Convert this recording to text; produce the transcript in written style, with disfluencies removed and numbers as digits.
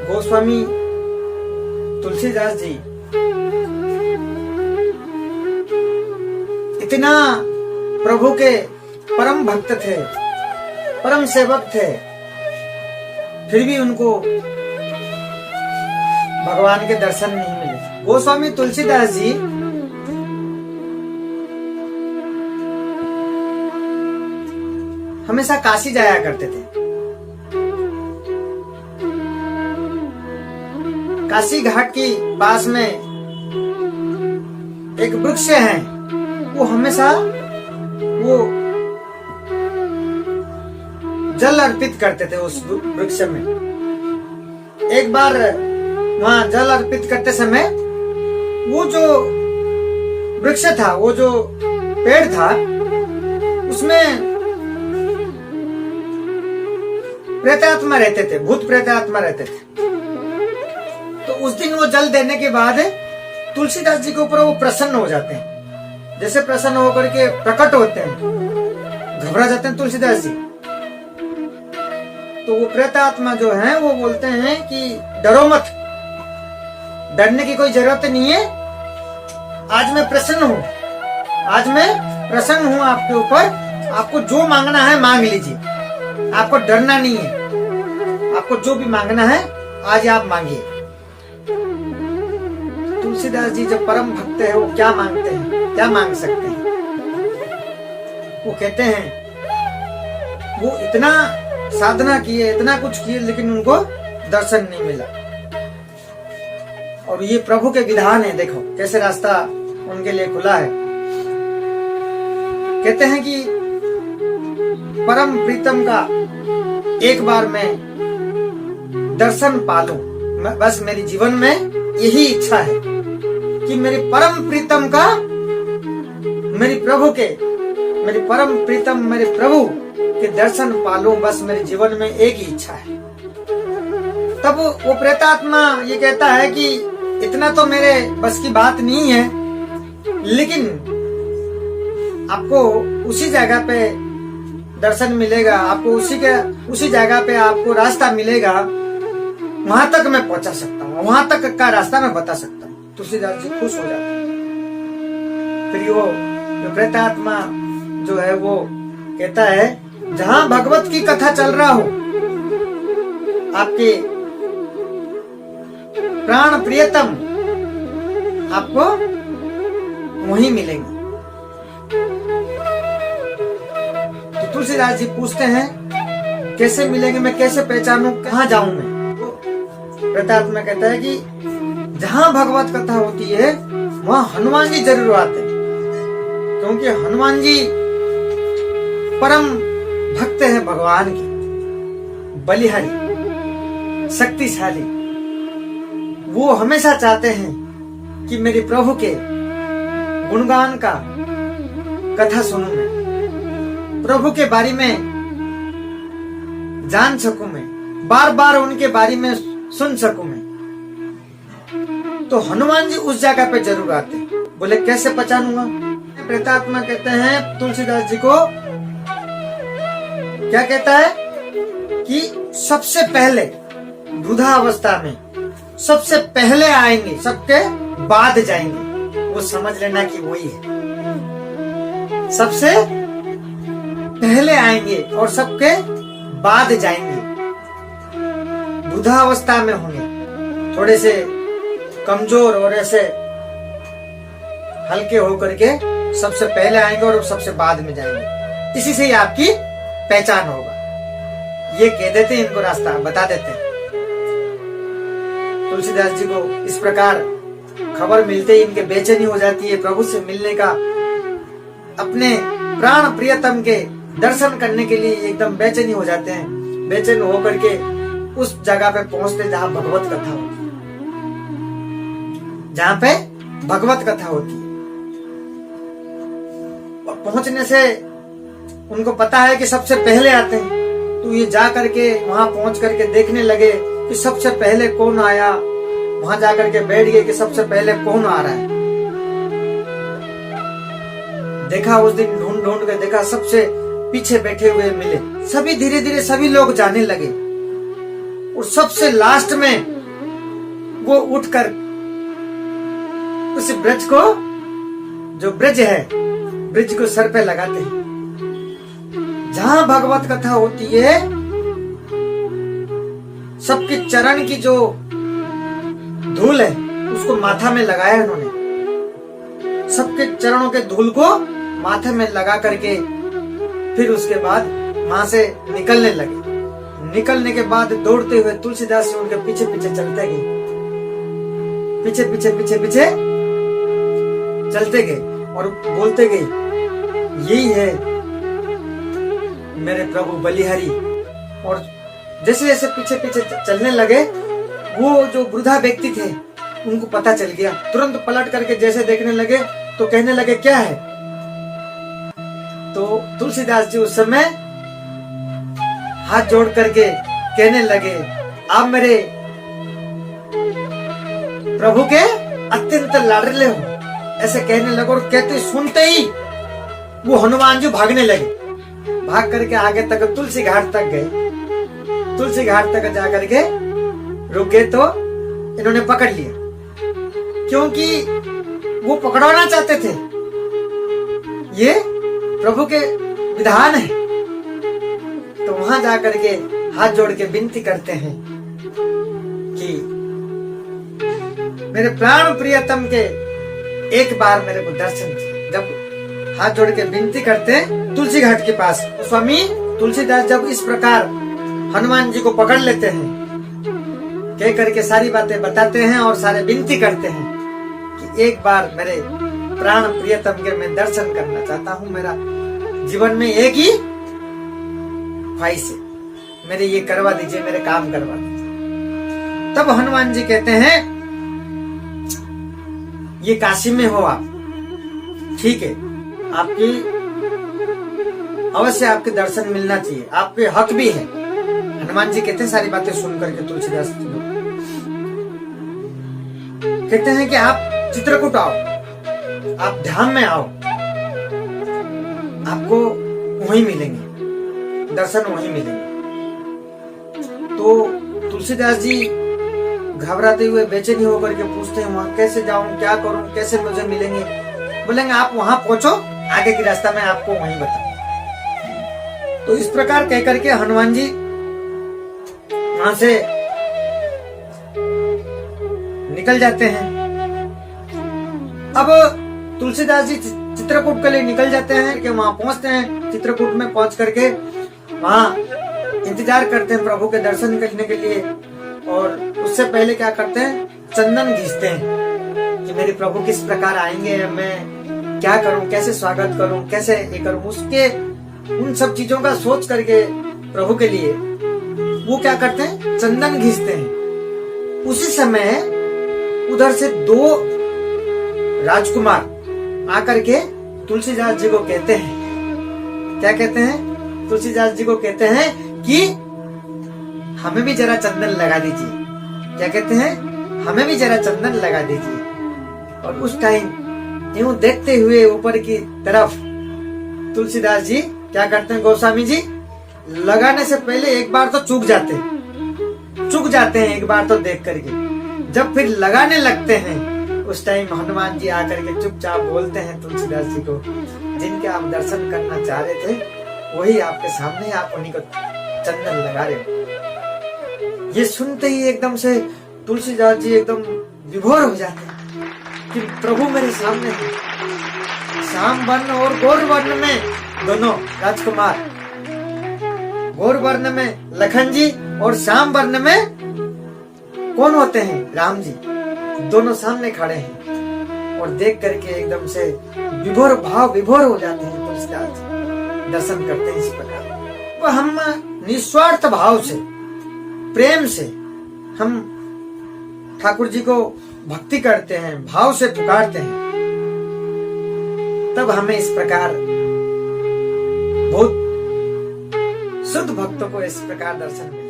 गोस्वामी तुलसीदास जी इतना प्रभु के परम भक्त थे, परम सेवक थे, फिर भी उनको भगवान के दर्शन नहीं मिले। गोस्वामी तुलसीदास जी हमेशा काशी जाया करते थे। काशी घाट के पास में एक वृक्ष है, वो हमेशा वो जल अर्पित करते थे उस वृक्ष में। एक बार वहां जल अर्पित करते समय वो जो वृक्ष था, वो जो पेड़ था, उसमें प्रेतात्मा रहते थे, भूत प्रेतात्मा रहते थे। तो उस दिन वो जल देने के बाद तुलसीदास जी के ऊपर वो प्रसन्न हो जाते हैं। जैसे प्रसन्न होकर के प्रकट होते हैं, घबरा जाते हैं तुलसीदास जी। तो वो प्रेतात्मा जो है वो बोलते हैं कि डरो मत, डरने की कोई जरूरत नहीं है, आज मैं प्रसन्न हूं, आज मैं प्रसन्न हूं आपके ऊपर, आपको जो मांगना है मांग लीजिए, आपको डरना नहीं है, आपको जो भी मांगना है आज आप मांगिए। तुलसीदास जी जब परम भक्त है वो क्या मांगते हैं, क्या मांग सकते हैं? वो कहते हैं वो इतना साधना किए, इतना कुछ किए, लेकिन उनको दर्शन नहीं मिला। और ये प्रभु के विधान है, देखो कैसे रास्ता उनके लिए खुला है। कहते हैं कि परम प्रीतम का एक बार मैं दर्शन पालूं, बस मेरी जीवन में यही इच्छा है कि मेरे परम प्रीतम का, मेरे प्रभु के, मेरे परम प्रीतम मेरे प्रभु के दर्शन पालूं, बस मेरे जीवन में एक ही इच्छा है। तब वो प्रेतात्मा ये कहता है कि इतना तो मेरे बस की बात नहीं है, लेकिन आपको उसी जगह पे दर्शन मिलेगा, आपको उसी जगह पे आपको रास्ता मिलेगा, वहां तक मैं पहुंचा सकता हूँ, वहां तक का रास्ता मैं बता सकता हूँ। तुलसीदास जी खुश हो जाते हैं। फिर वो जो प्रेतात्मा जो है वो कहता है जहां भगवत की कथा चल रहा हो, आपके प्राण प्रियतम आपको वहीं मिलेंगे। तो तुलसीदास जी पूछते हैं कैसे मिलेंगे, मैं कैसे पहचानूं, कहाँ जाऊं मैं? प्रेतात्मा कहता है कि जहां भगवत कथा होती है वहां हनुमान जी जरूर आते हैं, क्योंकि हनुमान जी परम भक्त है भगवान की, बलिहारी, शक्तिशाली। वो हमेशा चाहते हैं कि मेरे प्रभु के गुणगान का कथा सुनूं मैं, प्रभु के बारे में जान सकूं मैं, बार बार उनके बारे में सुन सकूं मैं। तो हनुमान जी उस जगह पे जरूर आते। बोले कैसे पहचानूंगा? प्रेतात्मा कहते हैं तुलसीदास जी को, क्या कहता है कि सबसे पहले वृद्धावस्था में सबसे पहले आएंगे, सबके बाद जाएंगे। वो समझ लेना कि वही है, सबसे पहले आएंगे और सबके बाद जाएंगे। वृद्धावस्था में होंगे, थोड़े से कमजोर और ऐसे हल्के होकर के सबसे पहले आएंगे और सबसे बाद में जाएंगे। इसी से ही आपकी पहचान होगा। ये कह देते हैं, इनको रास्ता बता देते हैं। तुलसीदास जी को इस प्रकार खबर मिलते ही इनके बेचैनी हो जाती है प्रभु से मिलने का, अपने प्राण प्रियतम के दर्शन करने के लिए एकदम बेचैनी हो जाते हैं। बेचैन होकर के उस जगह पे पहुंचते जहां भगवत कथा होती है, जहां पे भगवत कथा होती है। और पहुंचने से उनको पता है कि सबसे पहले आते हैं, तो ये जा करके वहां पहुंच करके देखने लगे कि सबसे पहले कौन आया। वहां जाकर के बैठ गए कि सबसे पहले कौन आ रहा है। देखा उस दिन ढूंढ ढूंढ के देखा, सबसे पीछे बैठे हुए मिले। सभी धीरे धीरे सभी लोग जाने लगे और सबसे लास्ट में वो उठकर उस ब्रज को, जो ब्रज है, ब्रज को सर पे लगाते हैं। जहां भगवत कथा होती है, सबके चरण की जो धूल है उसको माथा में लगाया उन्होंने। सबके चरणों के धूल को माथे में लगा करके फिर उसके बाद वहां से निकलने लगे। निकलने के बाद दौड़ते हुए तुलसीदास जी उनके पीछे पीछे चलते गए, पीछे पीछे पीछे पीछे चलते गए और बोलते गए, यही है मेरे प्रभु बलिहारी। और जैसे जैसे पीछे पीछे चलने लगे, वो जो वृद्धा व्यक्ति थे उनको पता चल गया। तुरंत पलट करके जैसे देखने लगे तो कहने लगे, क्या है? तो तुलसीदास जी उस समय हाथ जोड़ करके कहने लगे, आप मेरे प्रभु के अत्यंत लाडले हो, ऐसे कहने लगे। और कहते सुनते ही वो हनुमान जी भागने लगे। भाग करके आगे तक तुलसी घाट तक गए। तुलसी घाट तक जाकर के रुक गए तो इन्होंने पकड़ लिया, क्योंकि वो पकड़वाना चाहते थे। ये प्रभु के विधान है। तो वहां जाकर के हाथ जोड़ के विनती करते हैं कि मेरे प्राण प्रियतम के एक बार मेरे को दर्शन दे। जब हाथ जोड़ के विनती करते हैं तुलसी घाट के पास, तो स्वामी तुलसीदास जब इस प्रकार हनुमान जी को पकड़ लेते हैं, कह करके सारी बातें बताते हैं और सारे विनती करते हैं कि एक बार मेरे प्राण प्रियतम के मैं दर्शन करना चाहता हूँ। मेरा जीवन में एक ही ख्वाहिश है, मेरे ये करवा दीजिए, मेरे काम करवा दीजिए। तब हनुमान जी कहते हैं, ये काशी में हो आप, ठीक है, आपकी अवश्य आपके दर्शन मिलना चाहिए, आपके हक भी है। हनुमान जी कहते हैं सारी बातें सुन करके तुलसीदास जी कहते हैं कि आप चित्रकूट आओ, आप ध्यान में आओ, आपको वहीं मिलेंगे, दर्शन वहीं मिलेंगे। तो तुलसीदास जी घबराते हुए बेचैनी होकर के पूछते हैं, वहां कैसे जाऊं, क्या करूं, कैसे मुझे मिलेंगे? बोलेंगे आप वहां पहुंचो, आगे की रास्ता मैं आपको वहीं बताऊं। तो इस प्रकार कहकर के हनुमान जी वहां से निकल जाते हैं। अब तुलसीदास जी चित्रकूट के लिए निकल जाते हैं कि वहां पहुंचते हैं। चित्रकूट में पहुंच करके वहां इंतजार करते हैं प्रभु के दर्शन करने के लिए। और उससे पहले क्या करते हैं, चंदन घिसते हैं कि मेरे प्रभु किस प्रकार आएंगे, मैं क्या करूं, कैसे स्वागत करूं, कैसे ये करूं। उसके उन सब चीजों का सोच करके प्रभु के लिए वो क्या करते हैं, चंदन घिसते हैं। उसी समय उधर से दो राजकुमार आकर के तुलसीदास जी को कहते हैं, क्या कहते हैं, तुलसीदास जी को कहते हैं कि हमें भी जरा चंदन लगा दीजिए। क्या कहते हैं, हमें भी जरा चंदन लगा दीजिए। और उस टाइम यूं देखते हुए ऊपर की तरफ तुलसीदास जी क्या करते हैं, गोस्वामी जी लगाने से पहले एक बार तो चूक जाते हैं एक बार तो देख करके। जब फिर लगाने लगते हैं उस टाइम हनुमान जी आकर के चुपचाप बोलते हैं तुलसीदास जी को, जिनके आप दर्शन करना चाह रहे थे वही आपके सामने, आप उन्हीं को चंदन लगा रहे हो। ये सुनते ही एकदम से तुलसीदास जी एकदम विभोर हो जाते हैं कि प्रभु मेरे सामने है। श्याम वर्ण और गौर वर्ण में दोनों राजकुमार, गौर वर्ण में लखन जी और श्याम वर्ण में कौन होते हैं, राम जी, दोनों सामने खड़े हैं। और देख करके एकदम से विभोर हो जाते हैं तुलसीदास जी, दर्शन करते हैं इस प्रकार। तो हम निस्वार्थ भाव से, प्रेम से हम ठाकुर जी को भक्ति करते हैं, भाव से पुकारते हैं, तब हमें इस प्रकार बहुत शुद्ध भक्तों को इस प्रकार दर्शन मिलता है।